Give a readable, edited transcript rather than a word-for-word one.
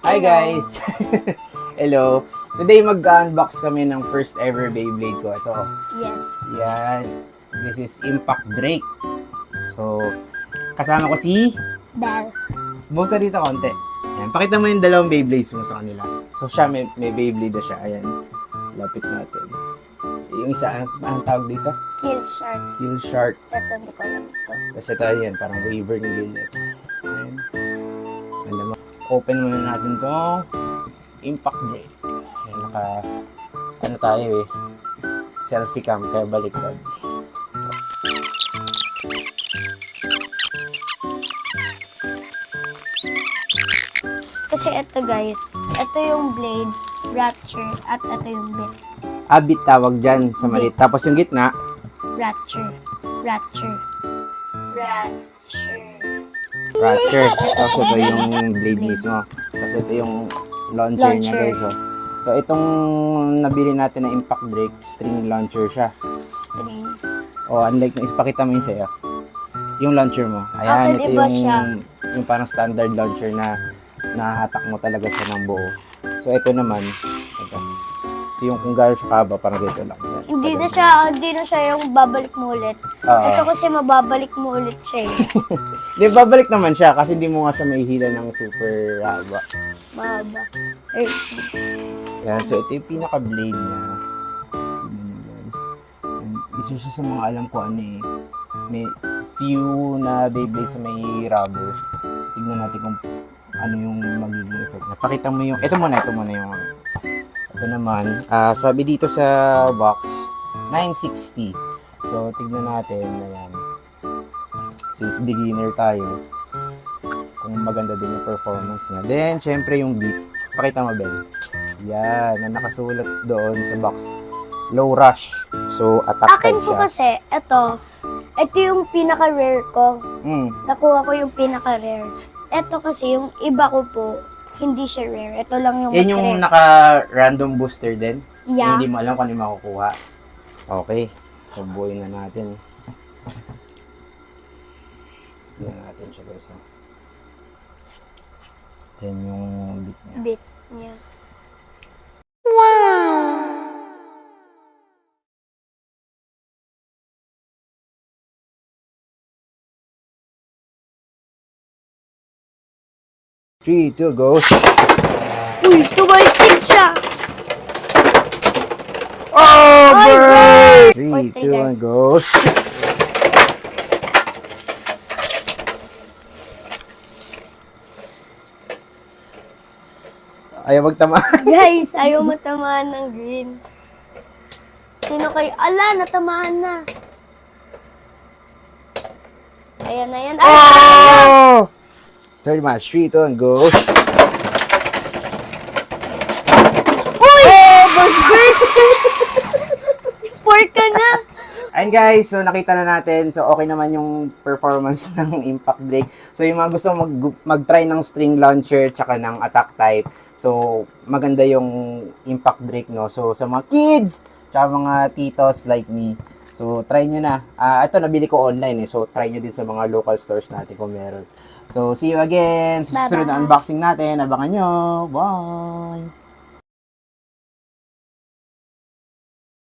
Hi guys! Hello! Today mag-unbox kami ng first ever Beyblade ko. Ito. Yes. Yan. This is Impact Drake. So, kasama ko si... Bell. Move ka dito konti. Yan. Pakita mo yung dalawang Beyblades mo sa kanila. So, siya may Beyblade na siya. Ayan. Lapit natin. Yung isa, anong tawag dito? Kill shark. Kill Shark. Ito, hindi ko alam ito. Tapos ito, yan. Parang waiver ng gilid. Ayan. Alam mo. Open muna natin tong Impact Drake. Ayan, ano tayo eh. Selfie cam, kaya baliktad. Kasi ito guys, ito yung blade, rapture, at ito yung bit. Abit tawag dyan sa maliit. Tapos yung gitna, Rapture. Rapture. Rapture. Ratcher. Tapos ito yung blade mismo. Tapos ito yung launcher niya guys. So itong nabili natin na Impact Drake, string launcher siya. String. Unlike na ipakita mo yun sa'yo. Yung launcher mo. Ayan, ito iba siya. yung parang standard launcher na nahatak mo talaga siya ng buo. So ito naman, ito. So yung kung gano'n siya kaba, parang ganito lang. Yan, Hindi na siya yung babalik mo ulit. Oo. Ito kasi mababalik mo ulit siya eh. Di, babalik naman siya kasi di mo nga siya mahihila ng super haba. Mahaba. Yan, so ito yung pinaka-blade niya. Tignan niyo, guys. Isa siya sa mga alam ko ano eh. May few na Beyblade sa may rubber. Tignan natin kung ano yung magiging effect niya. Pakita mo yung, ito muna yung, ito naman, sabi dito sa box, 960. So, tignan natin, ayan. Since beginner tayo, kung maganda din yung performance niya. Then, syempre yung beat. Pakita mo, Ben. Yan, na nakasulat doon sa box. Low rush. So, attack Akin type po siya. kasi, ito yung pinaka-rare ko. Nakuha ko yung pinaka-rare. Ito kasi, yung iba ko po, hindi siya rare. Ito lang yung Yan mas yung rare. naka-random booster din? Yeah. Hindi mo alam kung ano yung makukuha. Okay. So, buuin na natin. Buuin natin siya guys. Then yung bit niya. Bit niya. Three, two, go! Uy, tumalsik siya! Over! 3, Or 2, 1, three, guys. go! Ayaw magtamaan. Guys, ayaw matamaan ng green. Sino kayo? Ala, natamaan na. Ayan na yan. Oh! Third match, 3, 2, 1, go! Uy! Oh, first! Four ka na! Ayun guys, so nakita na natin. So okay naman yung performance ng Impact Drake. So yung mga gusto mag-try ng string launcher tsaka ng attack type. So maganda yung Impact Drake, no. So sa mga kids, tsaka mga titos like me. So try nyo na. Ito nabili ko online eh. So try nyo din sa mga local stores natin kung meron. So see you again sa susunod na unboxing natin. Abangan nyo. Bye!